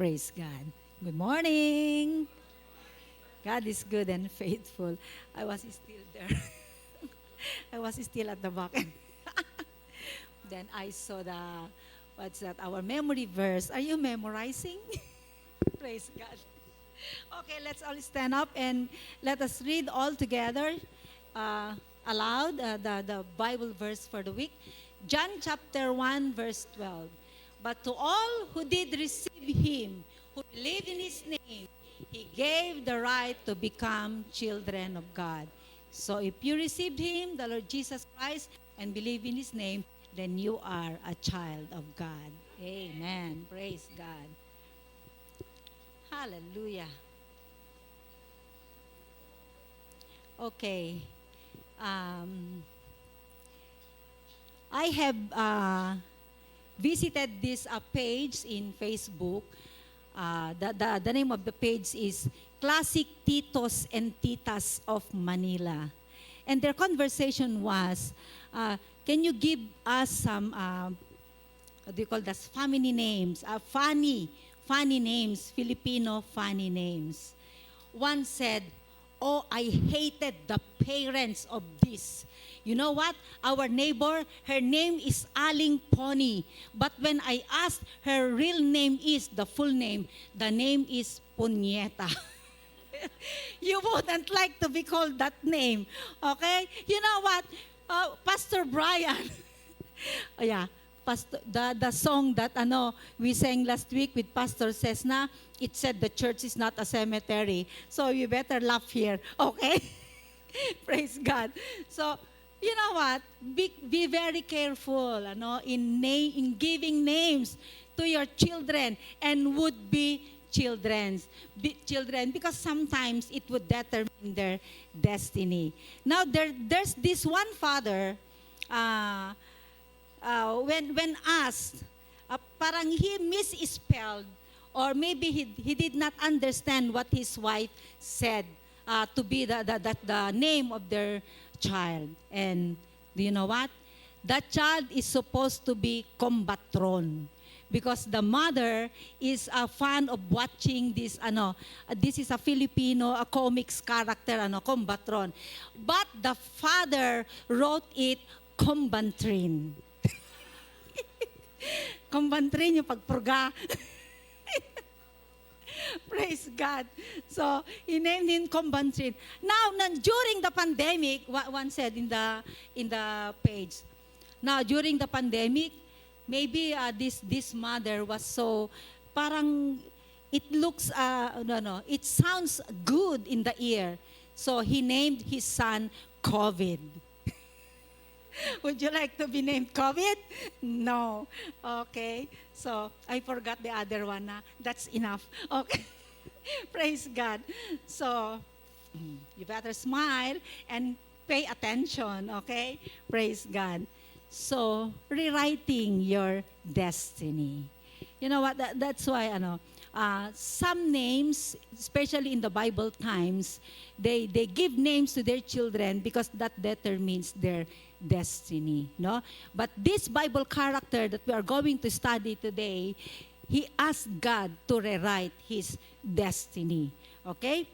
Praise God. Good morning. God is good and faithful. I was still there. I was still at the back. Then I saw what's that, our memory verse. Are you memorizing? Praise God. Okay, let's all stand up and let us read all together uh, aloud the Bible verse for the week. John chapter 1, verse 12. But to all who did receive him, who believed in his name, he gave the right to become children of God. So if you received him, the Lord Jesus Christ, and believe in his name, then you are a child of God. Amen. Praise God. Hallelujah. Okay. Um, I have visited this page in Facebook. The name of the page is Classic Titos and Titas of Manila. And their conversation was, can you give us some, what do you call this, family names, funny names, Filipino funny names. One said, oh, I hated the parents of this. You know what? Our neighbor, her name is Aling Pony. But when I asked her real name is, the full name, the name is Punyeta. You wouldn't like to be called that name. Okay? You know what? Pastor Brian. Oh, yeah. The song that we sang last week with Pastor Cessna, it said the church is not a cemetery. So you better laugh here. Okay? Praise God. So, you know what? Be very careful in giving names to your children and would-be children, because sometimes it would determine their destiny. Now, there's this one father, when asked, parang he misspelled, or maybe he did not understand what his wife said to be the name of their child. And do you know what? That child is supposed to be Combatron, because the mother is a fan of watching this this is a Filipino comics character, Combatron. But the father wrote it Combantrin. Combantrin yung pagpurga. Praise God. So, he named him Combantrin. Now, during the pandemic, one said in the page, now during the pandemic, maybe this mother was so, parang it looks, it sounds good in the ear. So, he named his son COVID. Would you like to be named COVID? No. Okay. So, I forgot the other one. That's enough. Okay. Praise God. So, you better smile and pay attention. Okay? Praise God. So, rewriting your destiny. You know what? That's why, some names, especially in the Bible times, they give names to their children because that determines their destiny, no? But this Bible character that we are going to study today, he asked God to rewrite his destiny. Okay?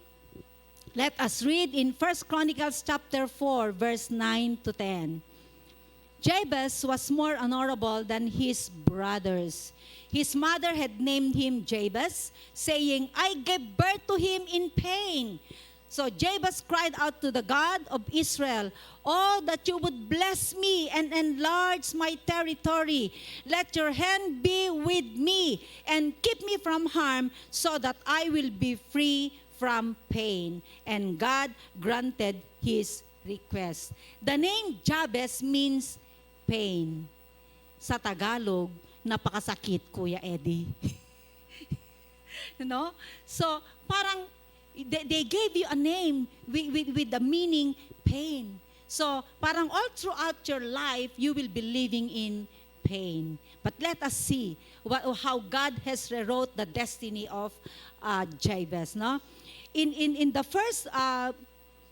Let us read in 1 Chronicles chapter 4, verse 9 to 10. Jabez was more honorable than his brothers. His mother had named him Jabez, saying, I gave birth to him in pain. So Jabez cried out to the God of Israel, oh, that you would bless me and enlarge my territory. Let your hand be with me and keep me from harm so that I will be free from pain. And God granted his request. The name Jabez means pain. Sa Tagalog, napakasakit, Kuya Eddie. So, parang they gave you a name with the meaning pain. So, parang all throughout your life, you will be living in pain. But let us see how God has rewrote the destiny of Jabez. No? In the first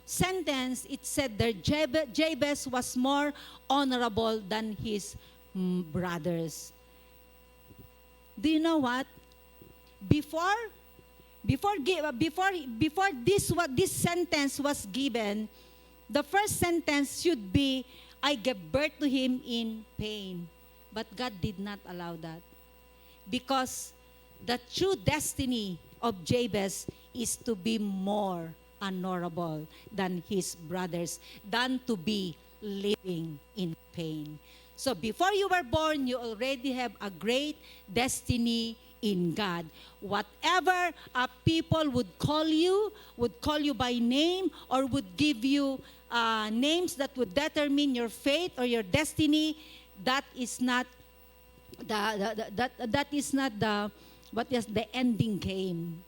sentence, it said that Jabez was more honorable than his brothers. Do you know what? before this sentence was given, the first sentence should be, I gave birth to him in pain. But God did not allow that. Because the true destiny of Jabez is to be more honorable than his brothers, than to be living in pain. So before you were born, you already have a great destiny in God. Whatever people would call you by name, or would give you names that would determine your fate or your destiny, that is not the ending game.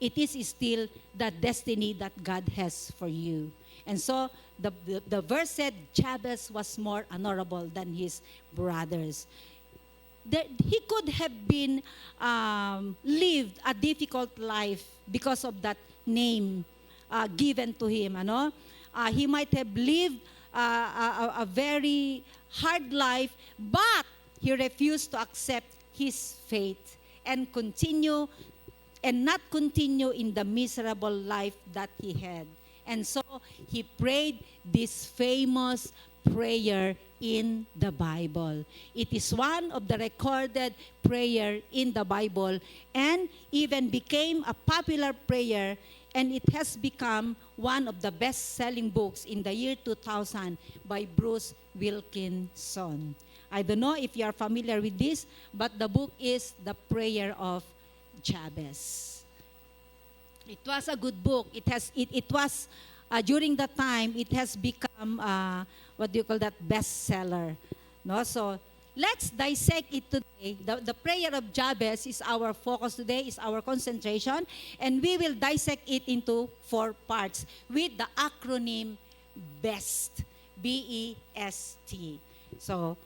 It is still the destiny that God has for you. And so the verse said Jabez was more honorable than his brothers. He could have been lived a difficult life because of that name given to him. He might have lived a very hard life, but he refused to accept his fate and not continue in the miserable life that he had. And so he prayed this famous prayer in the Bible. It is one of the recorded prayer in the Bible, and even became a popular prayer, and it has become one of the best-selling books in the year 2000 by Bruce Wilkinson. I don't know if you are familiar with this, but the book is The Prayer of Jabez. It was a good book. It was during the time it has become bestseller. No, so let's dissect it today. The prayer of Jabez is our focus today, is our concentration, and we will dissect it into 4 parts with the acronym BEST, B-E-S-T. So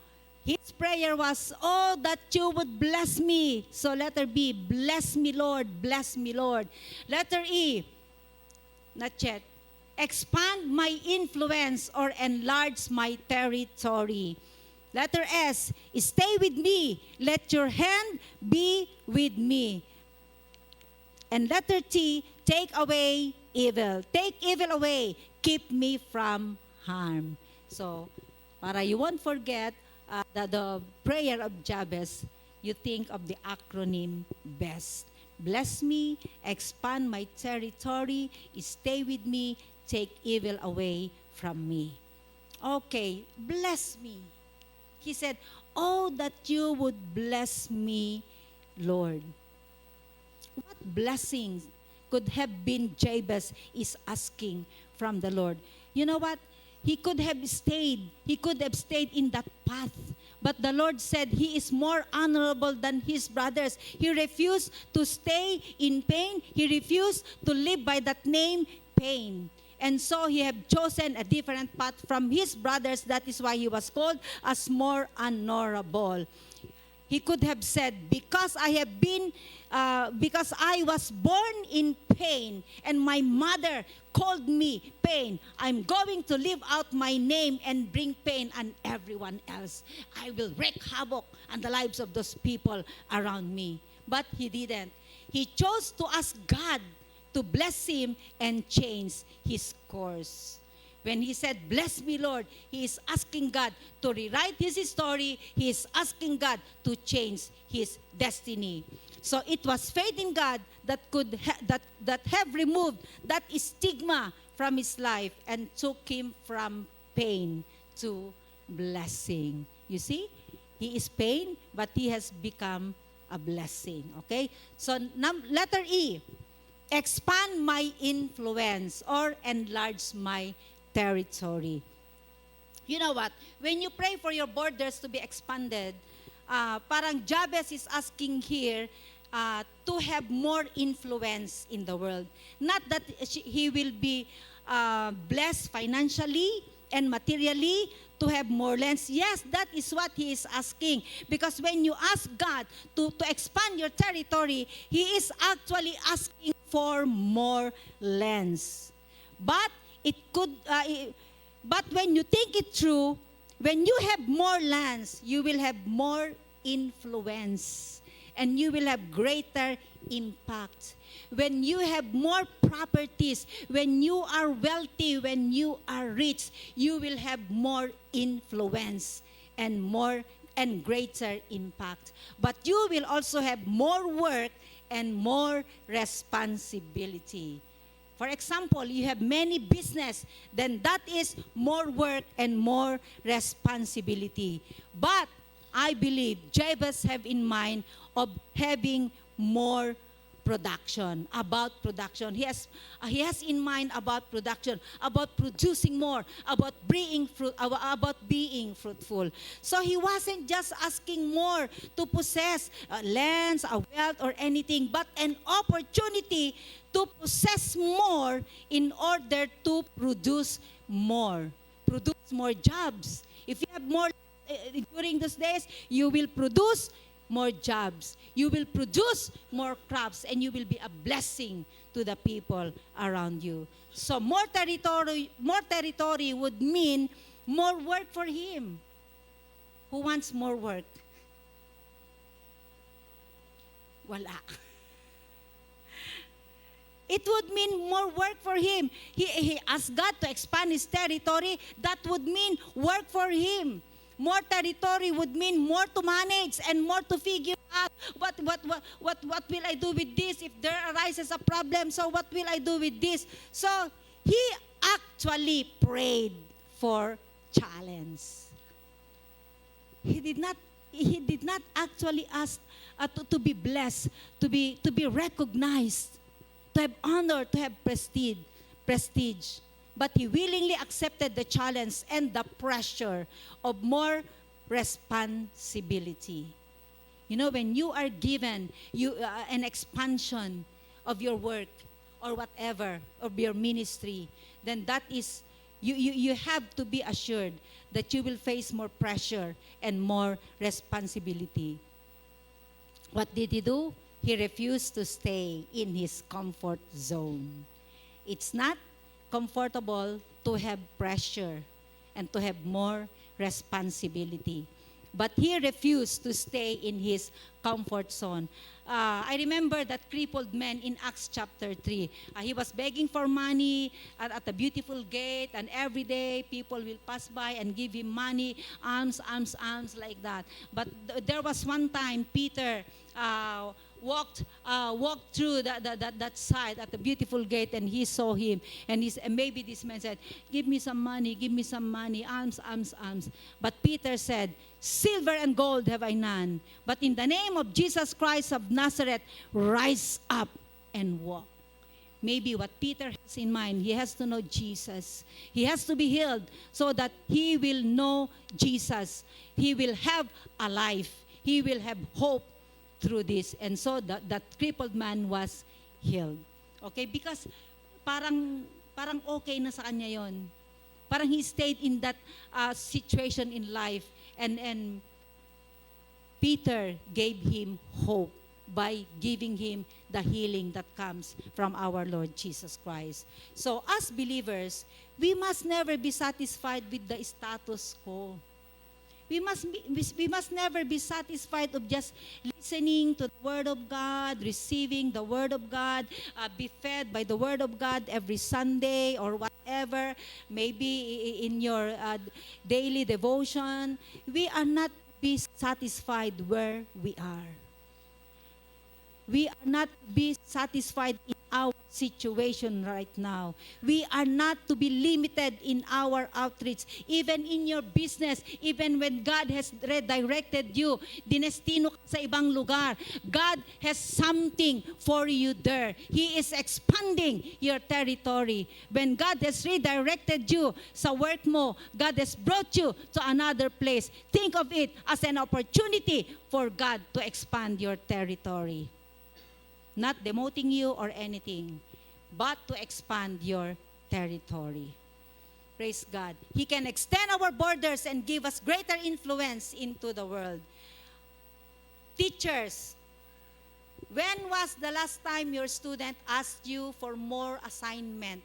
his prayer was, oh, that you would bless me. So letter B, bless me, Lord, bless me, Lord. Letter E, not yet, expand my influence or enlarge my territory. Letter S, stay with me. Let your hand be with me. And letter T, take away evil. Take evil away. Keep me from harm. So, para you won't forget the prayer of Jabez, you think of the acronym BEST. Bless me, expand my territory, stay with me, take evil away from me. Okay, bless me. He said, oh, that you would bless me, Lord. What blessings could have been Jabez is asking from the Lord? You know what? He could have stayed in that path. But the Lord said he is more honorable than his brothers. He refused to stay in pain. He refused to live by that name, pain. And so he had chosen a different path from his brothers. That is why he was called as more honorable. He could have said, because I was born in pain and my mother called me pain, I'm going to live out my name and bring pain on everyone else. I will wreak havoc on the lives of those people around me. But he didn't. He chose to ask God to bless him and change his course. When he said, bless me, Lord, he is asking God to rewrite his story. He is asking God to change his destiny. So it was faith in God that could that have removed that stigma from his life and took him from pain to blessing. You see, he is pain, but he has become a blessing. Okay? So letter E, expand my influence or enlarge my territory. You know what? When you pray for your borders to be expanded, parang Jabez is asking here to have more influence in the world. Not that he will be blessed financially and materially to have more lands. Yes, that is what he is asking. Because when you ask God to expand your territory, he is actually asking for more lands. But but when you think it through, when you have more lands, you will have more influence. and you will have greater impact. When you have more properties, when you are wealthy, when you are rich, you will have more influence and more and greater impact. But you will also have more work and more responsibility. For example, you have many business, then that is more work and more responsibility. But I believe Jabez have in mind of having more production, about production. He has in mind about production, about producing more, about being fruitful. So he wasn't just asking more to possess lands, a wealth, or anything, but an opportunity to possess more in order to produce more jobs. If you have more during those days, you will produce more jobs. You will produce more crops, and you will be a blessing to the people around you. So more territory would mean more work for him. Who wants more work? Wala. It would mean more work for him. He asked God to expand his territory. That would mean work for him. More territory would mean more to manage and more to figure out what will I do with this if there arises a problem. So what will I do with this? So he actually prayed for challenge. He did not actually ask to be blessed, to be recognized, to have honor, to have prestige. But he willingly accepted the challenge and the pressure of more responsibility. You know, when you are given an expansion of your work or whatever, of your ministry, then that is, you have to be assured that you will face more pressure and more responsibility. What did he do? He refused to stay in his comfort zone. It's not comfortable to have pressure and to have more responsibility. But he refused to stay in his comfort zone. I remember that crippled man in Acts chapter 3. He was begging for money at the beautiful gate, and every day people will pass by and give him money, alms, like that. But there was one time Peter walked through that side at the beautiful gate, and he saw him, and maybe this man said, give me some money, alms. But Peter said, silver and gold have I none, but in the name of Jesus Christ of Nazareth, rise up and walk. Maybe what Peter has in mind, he has to know Jesus. He has to be healed so that he will know Jesus. He will have a life. He will have hope through this. And so that crippled man was healed. Okay? Because parang okay na sa kanya yon. Parang he stayed in that situation in life. And Peter gave him hope by giving him the healing that comes from our Lord Jesus Christ. So as believers, we must never be satisfied with the status quo. We must never be satisfied of just listening to the Word of God, receiving the Word of God, be fed by the Word of God every Sunday or whatever, maybe in your daily devotion. We are not be satisfied where we are. We are not be satisfied in our situation right now. We are not to be limited in our outreach. Even in your business, even when God has redirected you, dinestino ka sa ibang lugar, God has something for you there. He is expanding your territory. When God has redirected you sa work mo, God has brought you to another place. Think of it as an opportunity for God to expand your territory. Not demoting you or anything, but to expand your territory. Praise God. He can extend our borders and give us greater influence into the world. Teachers, when was the last time your student asked you for more assignment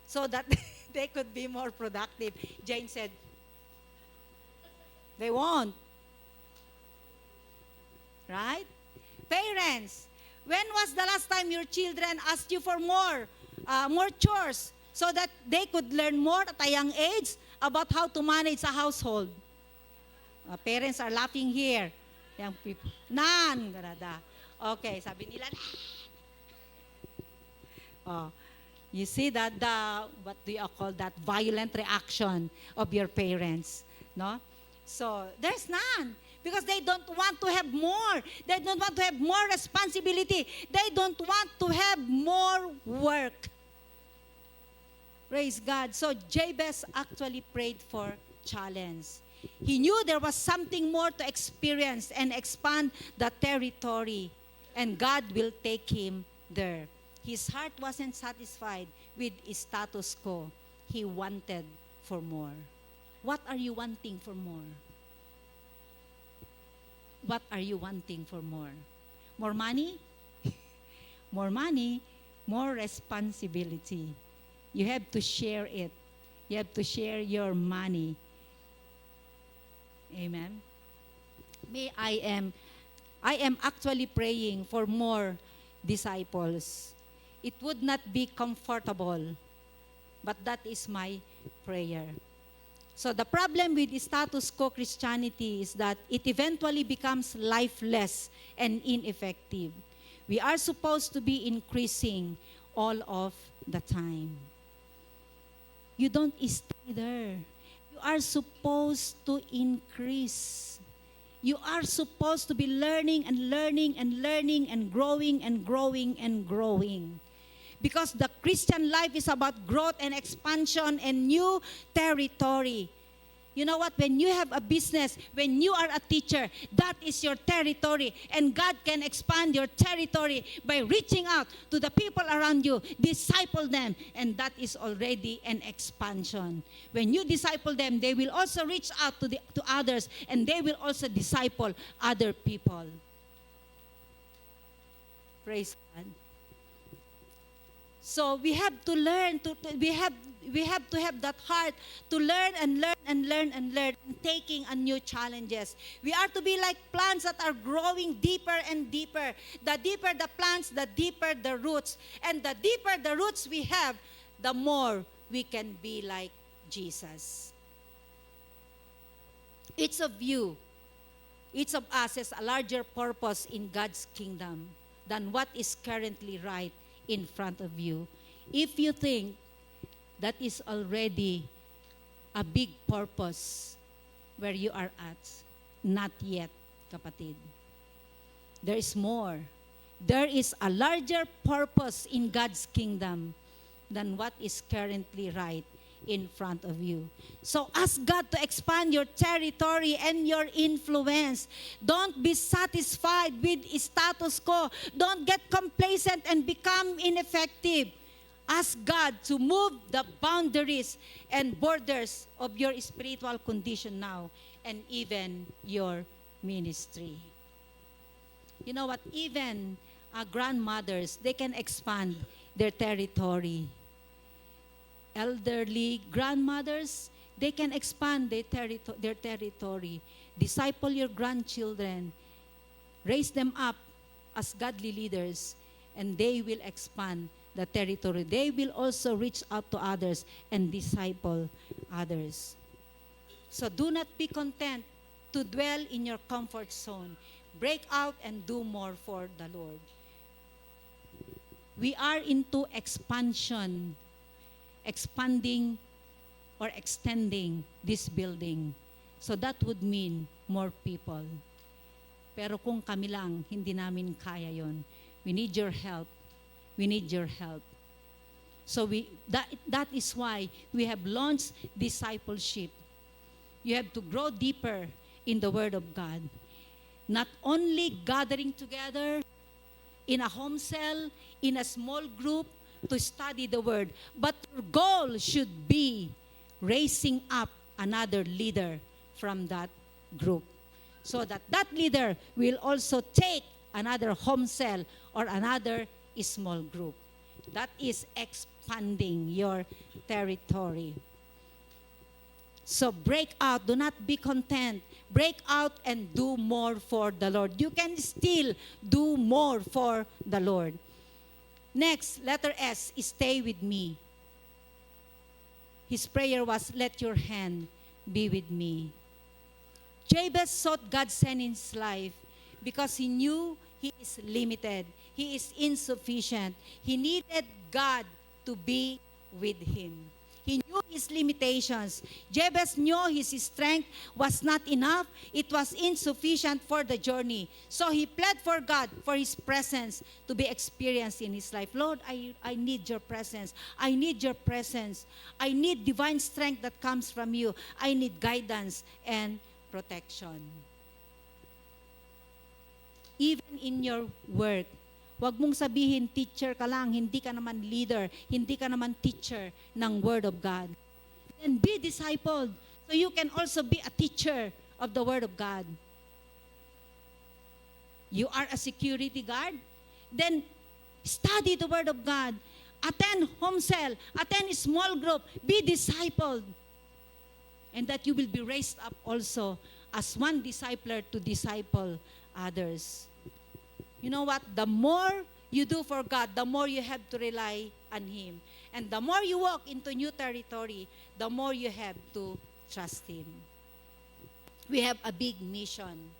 so that they could be more productive? Jane said, they won't. Right? Parents, when was the last time your children asked you for more chores so that they could learn more at a young age about how to manage a household? Parents are laughing here. Young people. None. Ganada. Okay, sabi nila. Oh, you see that what do you call that violent reaction of your parents, no? So there's none because they don't want to have more. They don't want to have more responsibility. They don't want to have more work. Praise God. So Jabez actually prayed for challenge. He knew there was something more to experience and expand the territory, and God will take him there. His heart wasn't satisfied with his status quo. He wanted for more. What are you wanting for more? What are you wanting for more? More money? More money, more responsibility. You have to share it. You have to share your money. Amen. I am actually praying for more disciples. It would not be comfortable, but that is my prayer. So the problem with status quo Christianity is that it eventually becomes lifeless and ineffective. We are supposed to be increasing all of the time. You don't stay there. You are supposed to increase. You are supposed to be learning and learning and learning and growing and growing and growing. Because the Christian life is about growth and expansion and new territory. You know what? When you have a business, when you are a teacher, that is your territory. And God can expand your territory by reaching out to the people around you, disciple them, and that is already an expansion. When you disciple them, they will also reach out to others, and they will also disciple other people. Praise God. So we have to learn we have to have that heart to learn and learn and learn and learn, taking on new challenges. We are to be like plants that are growing deeper and deeper. The deeper the plants, the deeper the roots. And the deeper the roots we have, the more we can be like Jesus. Each of you, each of us has a larger purpose in God's kingdom than what is currently right in front of you. If you think that is already a big purpose where you are at, not yet, kapatid. There is more. There is a larger purpose in God's kingdom than what is currently right in front of you. So ask God to expand your territory and your influence. Don't be satisfied with status quo. Don't get complacent and become ineffective. Ask God to move the boundaries and borders of your spiritual condition now and even your ministry. You know what? Even grandmothers, they can expand their territory. Elderly grandmothers, they can expand their territory. Disciple your grandchildren. Raise them up as godly leaders, and they will expand the territory. They will also reach out to others and disciple others. So do not be content to dwell in your comfort zone. Break out and do more for the Lord. We are into expansion, expanding or extending this building. So that would mean more people. Pero kung kami lang, hindi namin kaya yon. We need your help. We need your help. So that is why we have launched discipleship. You have to grow deeper in the Word of God. Not only gathering together in a home cell, in a small group to study the Word, but our goal should be raising up another leader from that group. So that leader will also take another home cell or another small group. That is expanding your territory. So break out. Do not be content. Break out and do more for the Lord. You can still do more for the Lord. Next, letter S, stay with me. His prayer was, let your hand be with me. Jabez sought God's hand in his life because he knew he is limited. He is insufficient. He needed God to be with him. He knew his limitations. Jabez knew his strength was not enough. It was insufficient for the journey. So he pled for God, for his presence to be experienced in his life. Lord, I need your presence. I need your presence. I need divine strength that comes from you. I need guidance and protection. Even in your work, huwag mong sabihin, teacher ka lang, hindi ka naman leader, hindi ka naman teacher ng Word of God. Then be discipled so you can also be a teacher of the Word of God. You are a security guard, then study the Word of God. Attend home cell, attend small group, be discipled. And that you will be raised up also as one discipler to disciple others. You know what? The more you do for God, the more you have to rely on Him. And the more you walk into new territory, the more you have to trust Him. We have a big mission.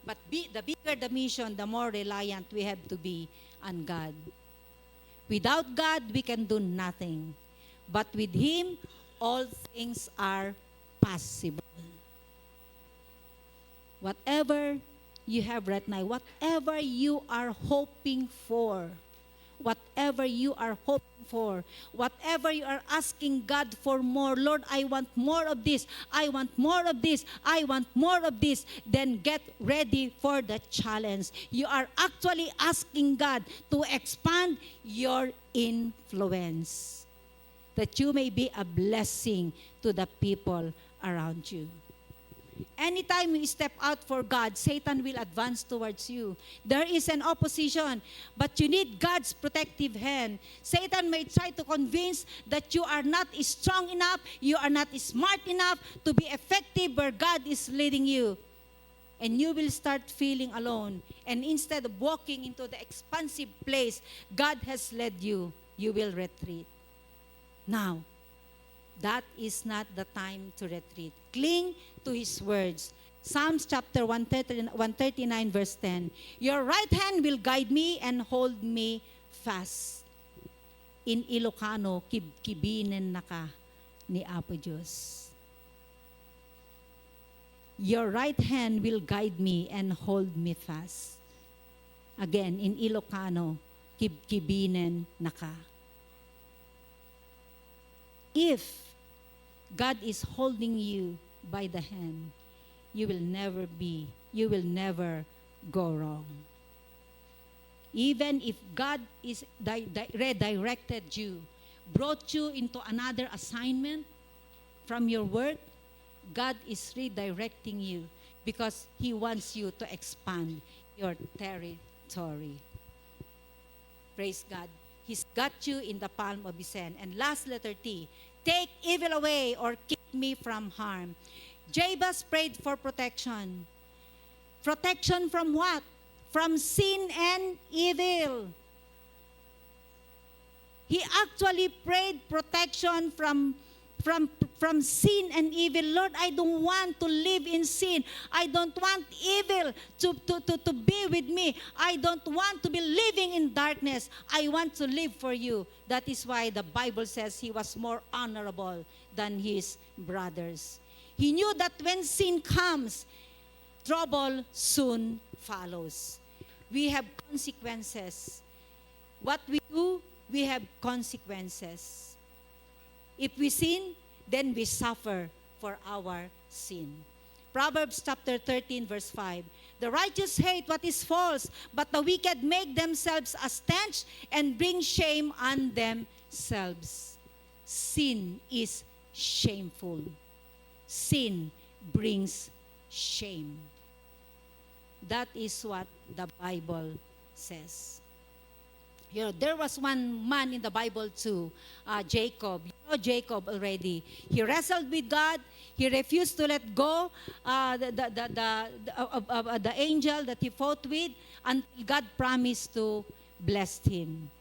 But the bigger the mission, the more reliant we have to be on God. Without God, we can do nothing. But with Him, all things are possible. Whatever you have right now, whatever you are hoping for, whatever you are hoping for, whatever you are asking God for more, Lord, I want more of this, I want more of this, I want more of this, then get ready for the challenge. You are actually asking God to expand your influence, that you may be a blessing to the people around you. Anytime you step out for God, Satan will advance towards you. There is an opposition, but you need God's protective hand. Satan may try to convince that you are not strong enough, you are not smart enough to be effective where God is leading you. And you will start feeling alone. And instead of walking into the expansive place God has led you, you will retreat. Now, that is not the time to retreat. Cling to His words. Psalms chapter 139 verse 10. Your right hand will guide me and hold me fast. In Ilocano, kibkibinen na ka ni Apo Diyos. Your right hand will guide me and hold me fast. Again, in Ilocano, kibkibinen na ka. If God is holding you by the hand, you will never go wrong. Even if God is redirected you, brought you into another assignment from your work, God is redirecting you because He wants you to expand your territory. Praise God. He's got you in the palm of His hand. And last, letter T, take evil away or keep me from harm. Jabez prayed for protection. Protection from what? From sin and evil. He actually prayed protection from sin and evil. Lord, I don't want to live in sin. I don't want evil to be with me. I don't want to be living in darkness. I want to live for you. That is why the Bible says he was more honorable than his brothers. He knew that when sin comes, trouble soon follows. We have consequences. What we do, we have consequences. If we sin, then we suffer for our sin. Proverbs chapter 13 verse 5. The righteous hate what is false, but the wicked make themselves a stench and bring shame on themselves. Sin is shameful. Sin brings shame. That is what the Bible says. There was one man in the Bible too, Jacob. You know Jacob already. He wrestled with God. He refused to let go the angel that he fought with until God promised to bless him.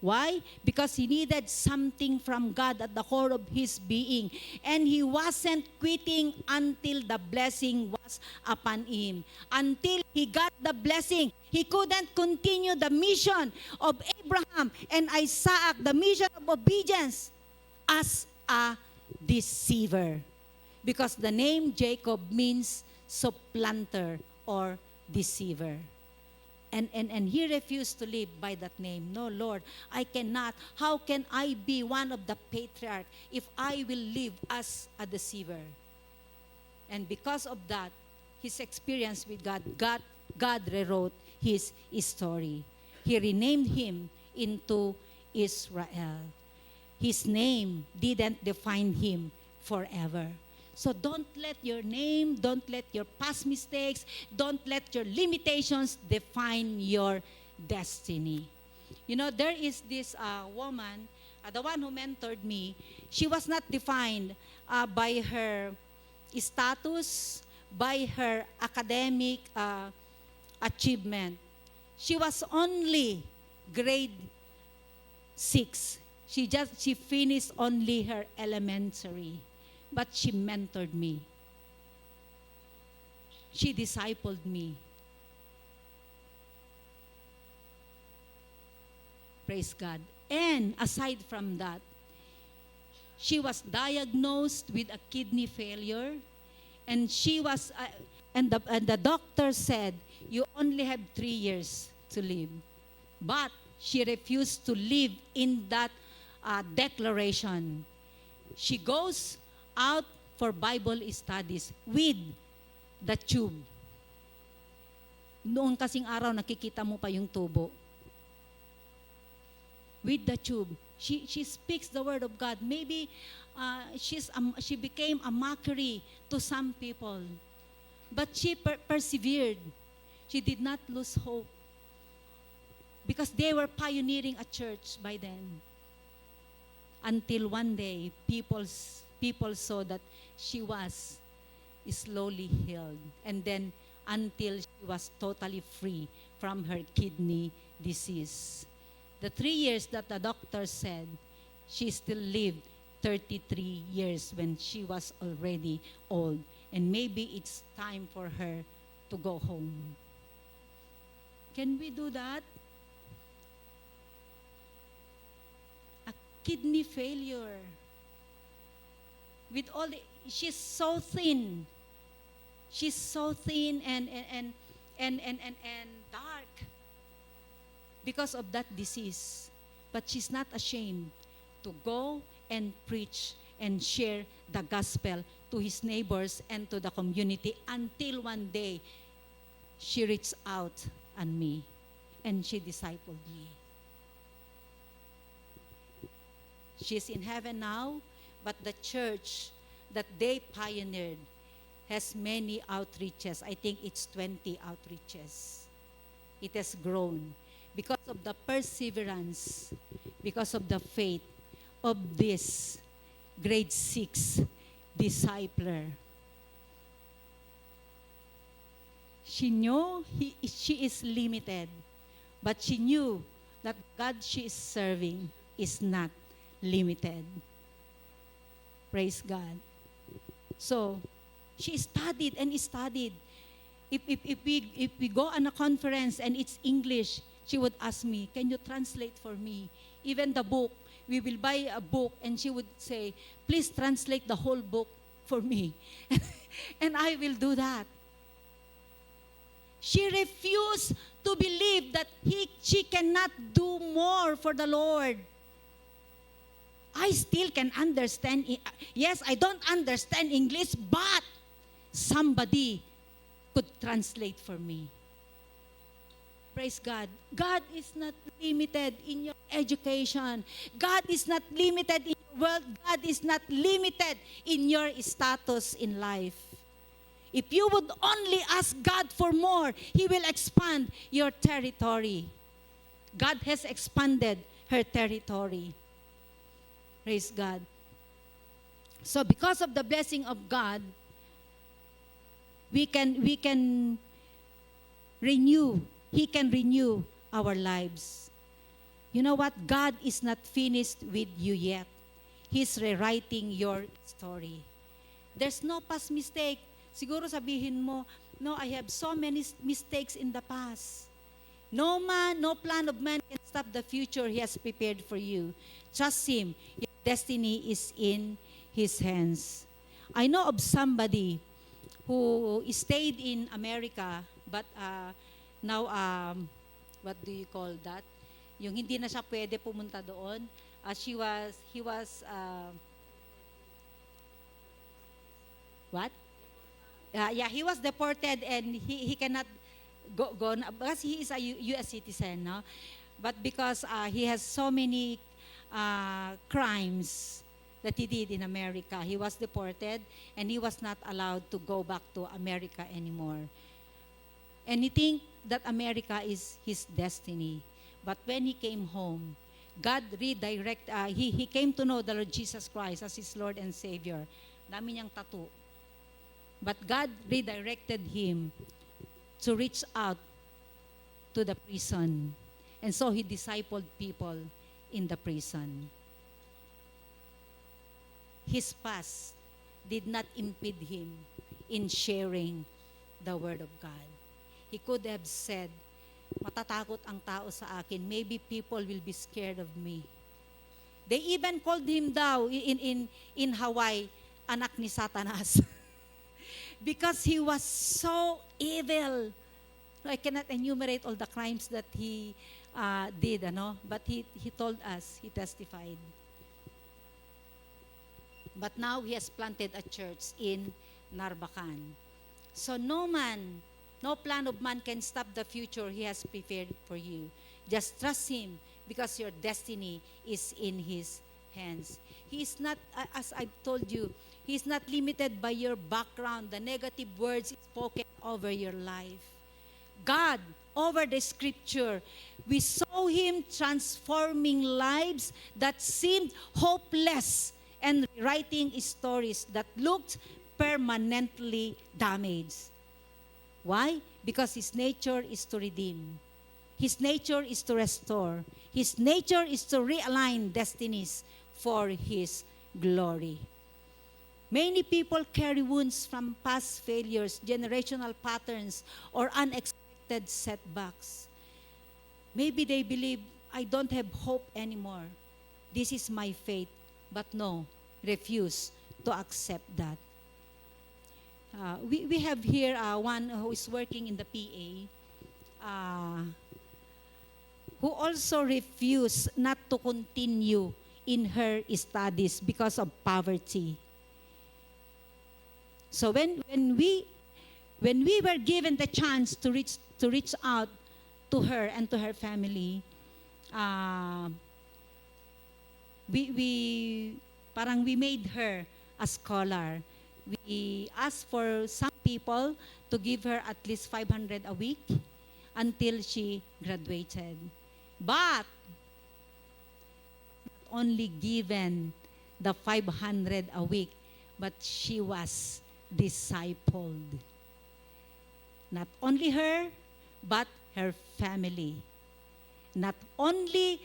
Why? Because he needed something from God at the core of his being. And he wasn't quitting until the blessing was upon him. Until he got the blessing, he couldn't continue the mission of Abraham and Isaac, the mission of obedience, as a deceiver. Because the name Jacob means supplanter or deceiver. And he refused to live by that name. No, Lord, I cannot. How can I be one of the patriarch if I will live as a deceiver? And because of that, his experience with God rewrote his story. He renamed him into Israel. His name didn't define him forever. So don't let your name, don't let your past mistakes, don't let your limitations define your destiny. You know, there is this woman, the one who mentored me. She was not defined by her status, by her academic achievement. She was only grade 6. She finished only her elementary. But she mentored me. She discipled me. Praise God. And aside from that, she was diagnosed with a kidney failure, and the doctor said, you only have 3 years to live. But she refused to live in that declaration. She goes out for Bible studies with the tube. Noong kasing araw, nakikita mo pa yung tubo. With the tube. She speaks the word of God. Maybe she became a mockery to some people. But she persevered. She did not lose hope. Because they were pioneering a church by then. Until one day, people saw that she was slowly healed. And then until she was totally free from her kidney disease. The 3 years that the doctor said, she still lived 33 years when she was already old. And maybe it's time for her to go home. Can we do that? A kidney failure. With all she's so thin. She's so thin and dark because of that disease. But she's not ashamed to go and preach and share the gospel to his neighbors and to the community until one day she reached out on me and she discipled me. She's in heaven now. But the church that they pioneered has many outreaches. I think it's 20 outreaches. It has grown because of the perseverance, because of the faith of this grade 6 discipler. She knew she is limited, but she knew that God she is serving is not limited. Praise God. So, she studied and studied. If we go on a conference and it's English, she would ask me, can you translate for me? Even the book, we will buy a book and she would say, please translate the whole book for me. And I will do that. She refused to believe that she cannot do more for the Lord. I still can understand. Yes, I don't understand English, but somebody could translate for me. Praise God. God is not limited in your education. God is not limited in your world. God is not limited in your status in life. If you would only ask God for more, He will expand your territory. God has expanded her territory. Praise God. So because of the blessing of God, we can renew. He can renew our lives. You know what? God is not finished with you yet. He's rewriting your story. There's no past mistake. Siguro sabihin mo, no, I have so many mistakes in the past. No man, no plan of man can stop the future He has prepared for you. Trust Him. Your destiny is in His hands. I know of somebody who stayed in America, but now, what do you call that? Yung hindi na siya pwede pumunta doon. What? Yeah, he was deported and he cannot go because he is a U.S. citizen, no? But because he has so many crimes that he did in America, he was deported and he was not allowed to go back to America anymore. And he think that America is his destiny. But when he came home, God he came to know the Lord Jesus Christ as his Lord and Savior. Dami niyang tattoo. But God redirected him to reach out to the prison. And so he discipled people in the prison. His past did not impede him in sharing the Word of God. He could have said, matatakot ang tao sa akin. Maybe people will be scared of me. They even called him daw in Hawaii, anak ni Satanas. Because he was so evil. I cannot enumerate all the crimes that he did, but he told us, he testified. But now he has planted a church in Narbacan. So no plan of man can stop the future He has prepared for you. Just trust Him because your destiny is in His hands. He is not, as I've told you, He is not limited by your background, the negative words spoken over your life. God, over the scripture, we saw Him transforming lives that seemed hopeless and writing stories that looked permanently damaged. Why? Because His nature is to redeem. His nature is to restore. His nature is to realign destinies for His glory. Many people carry wounds from past failures, generational patterns, or unexpected setbacks. Maybe they believe, I don't have hope anymore. This is my fate. But no, refuse to accept that. We have here one who is working in the PA, who also refused not to continue in her studies because of poverty. So when we were given the chance to reach out to her and to her family, we made her a scholar. We asked for some people to give her at least 500 a week until she graduated. But not only given the 500 a week, but she was discipled. Not only her, but her family. Not only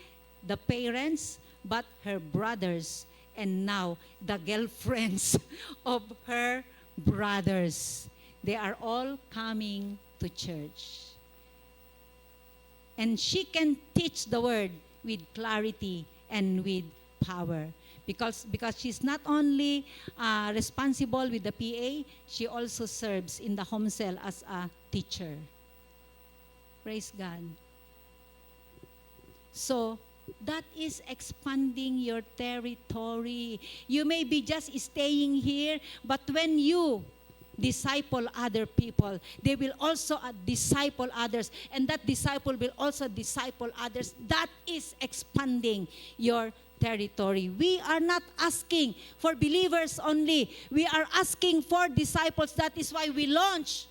the parents, but her brothers, and now the girlfriends of her brothers. They are all coming to church. And she can teach the word with clarity and with power. Because she's not only responsible with the PA, she also serves in the home cell as a teacher. Praise God. So, that is expanding your territory. You may be just staying here, but when you disciple other people, they will also disciple others, and that disciple will also disciple others. That is expanding your territory. We are not asking for believers only. We are asking for disciples. That is why we launch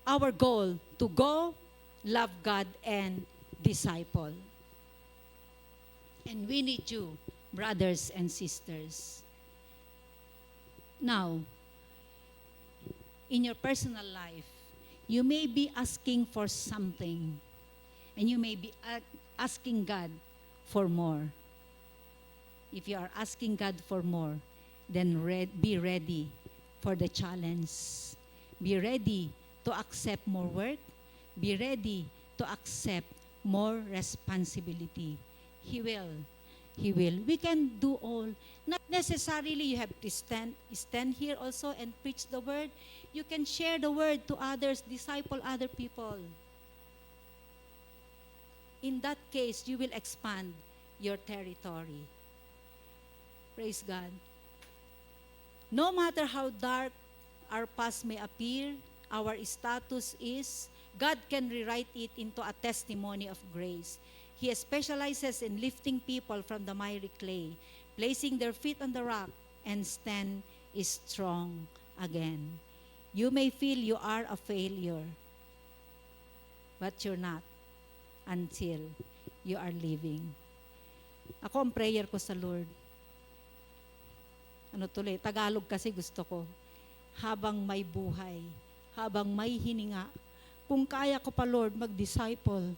our goal to go love God, and disciple. And we need you, brothers and sisters. Now, in your personal life, you may be asking for something, and you may be asking God for more. If you are asking God for more, then be ready for the challenge. Be ready to accept more work. Be ready to accept more responsibility. He will. He will. We can do all. Not necessarily you have to stand here also and preach the word. You can share the word to others, disciple other people. In that case, you will expand your territory. Praise God. No matter how dark our past may appear, our status is, God can rewrite it into a testimony of grace. He specializes in lifting people from the miry clay, placing their feet on the rock, and stand strong again. You may feel you are a failure, but you're not until you are living. Ako, ang prayer ko sa Lord, Tagalog kasi gusto ko, habang may buhay, habang may hininga, kung kaya ko pa, Lord, mag-disciple,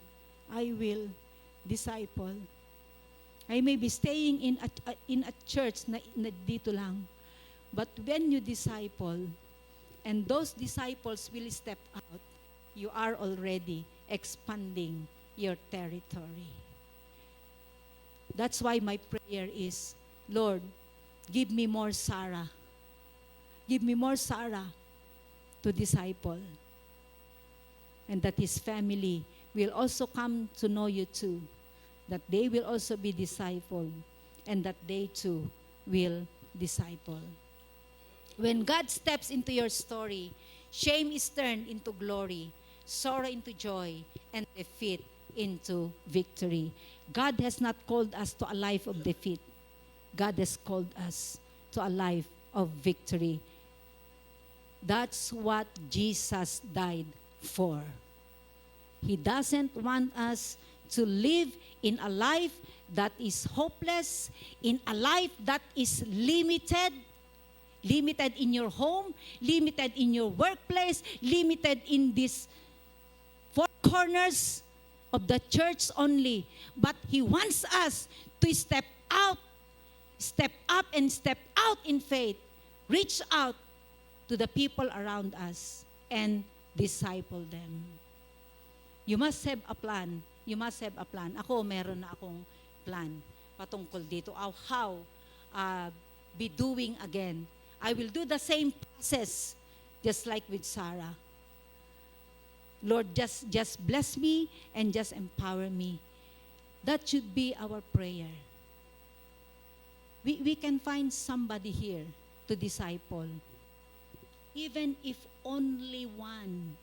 I will disciple. I may be staying in a church na dito lang, but when you disciple, and those disciples will step out, you are already expanding your territory. That's why my prayer is, Lord, give me more Sarah. Give me more Sarah to disciple. And that his family will also come to know you too. That they will also be discipled. And that they too will disciple. When God steps into your story, shame is turned into glory, sorrow into joy, and defeat into victory. God has not called us to a life of defeat. God has called us to a life of victory. That's what Jesus died for. He doesn't want us to live in a life that is hopeless, in a life that is limited in your home, limited in your workplace, limited in these four corners of the church only. But He wants us to step up and step out in faith, reach out to the people around us and disciple them. You must have a plan. You must have a plan. Ako, meron na akong plan patungkol dito. How be doing again. I will do the same process just like with Sarah. Lord, just bless me and just empower me. That should be our prayer. We can find somebody here to disciple. Even if only one,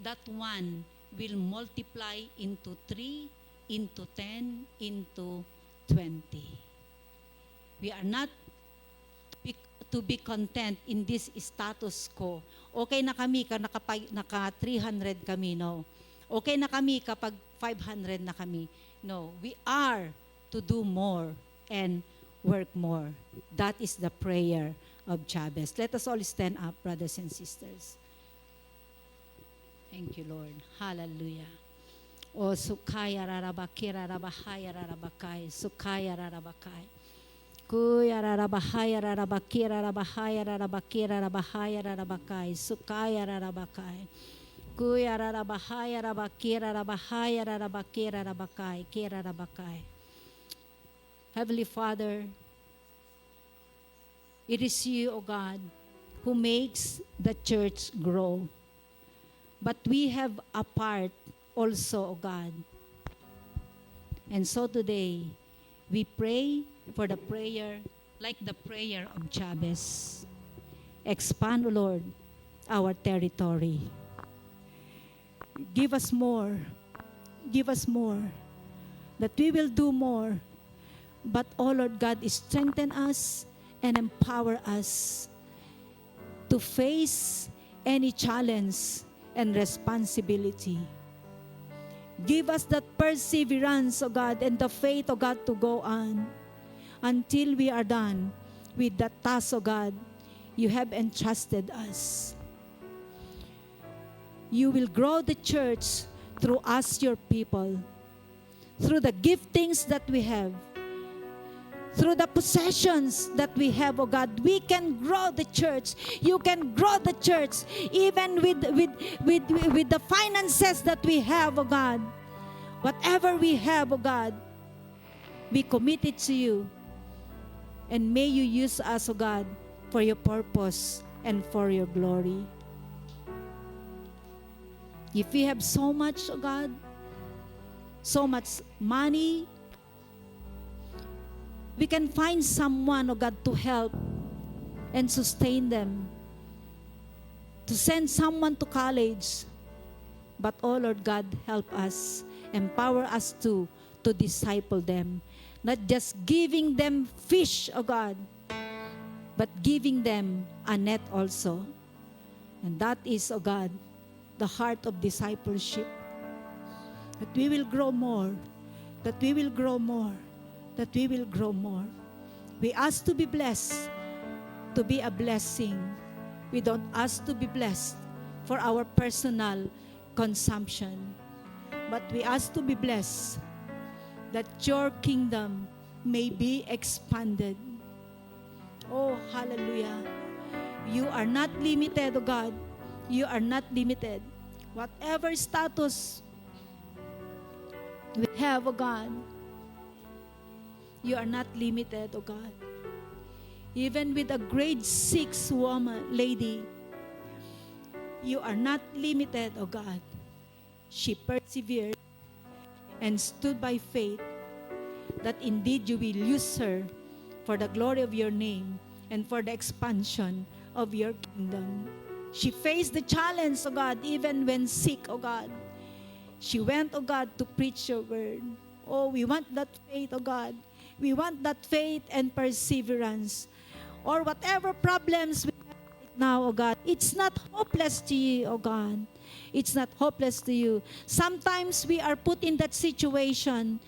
that one will multiply into 3, into 10, into 20. We are not to be content in this status quo. Okay na kami naka 300 kami, no. Okay na kami kapag 500 na kami. No, we are to do more and work more. That is the prayer of Jabez. Let us all stand up, brothers and sisters. Thank you, Lord. Hallelujah. O sukaya rarabakira rabahaya rarabakai. Sukaya rarabakai. Kuya rarabahaya rarabakira rabahaya rarabakira rabahaya rarabakai. Sukaya rarabakai. Kuya rarabahaya rabakira rabahaya rarabakira rabakai. Kira rabakai. Heavenly Father, it is you, O God, who makes the church grow. But we have a part also, O God. And so today, we pray for the prayer, like the prayer of Jabez. Expand, O Lord, our territory. Give us more. Give us more. That we will do more. But, O Lord God, strengthen us and empower us to face any challenge and responsibility. Give us that perseverance, O God, and the faith, O God, to go on until we are done with that task, O God, you have entrusted us. You will grow the church through us, your people, through the giftings that we have, through the possessions that we have, oh God. We can grow the church. You can grow the church even with the finances that we have, oh God. Whatever we have, oh God, we commit it to you. And may you use us, oh God, for your purpose and for your glory. If we have so much, oh God, so much money, we can find someone, oh God, to help and sustain them, to send someone to college. But, oh Lord God, help us, empower us to disciple them. Not just giving them fish, oh God, but giving them a net also. And that is, oh God, the heart of discipleship. That we will grow more, that we will grow more, that we will grow more. We ask to be blessed, to be a blessing. We don't ask to be blessed for our personal consumption, but we ask to be blessed that your kingdom may be expanded. Oh, hallelujah. You are not limited, oh God. You are not limited. Whatever status we have, oh God, you are not limited, oh God. Even with a grade 6 lady, you are not limited, oh God. She persevered and stood by faith that indeed you will use her for the glory of your name and for the expansion of your kingdom. She faced the challenge, oh God, even when sick, oh God. She went, oh God, to preach your word. Oh, we want that faith, oh God. We want that faith and perseverance. Or whatever problems we have right now, oh God, it's not hopeless to you, oh God. It's not hopeless to you. Sometimes we are put in that situation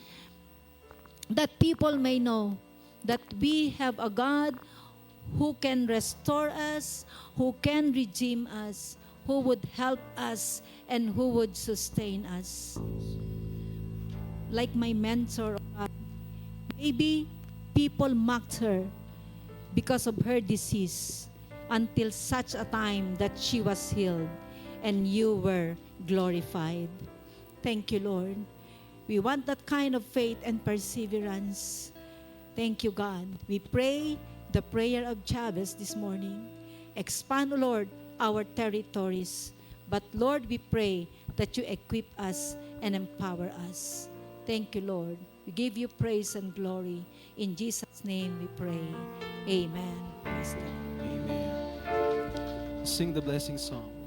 that people may know that we have a God who can restore us, who can redeem us, who would help us, and who would sustain us. Like my mentor, maybe people mocked her because of her disease until such a time that she was healed and you were glorified. Thank you, Lord. We want that kind of faith and perseverance. Thank you, God. We pray the prayer of Jabez this morning. Expand, Lord, our territories. But Lord, we pray that you equip us and empower us. Thank you, Lord. We give you praise and glory. In Jesus' name we pray. Amen. Praise God. Amen. Sing the blessing song.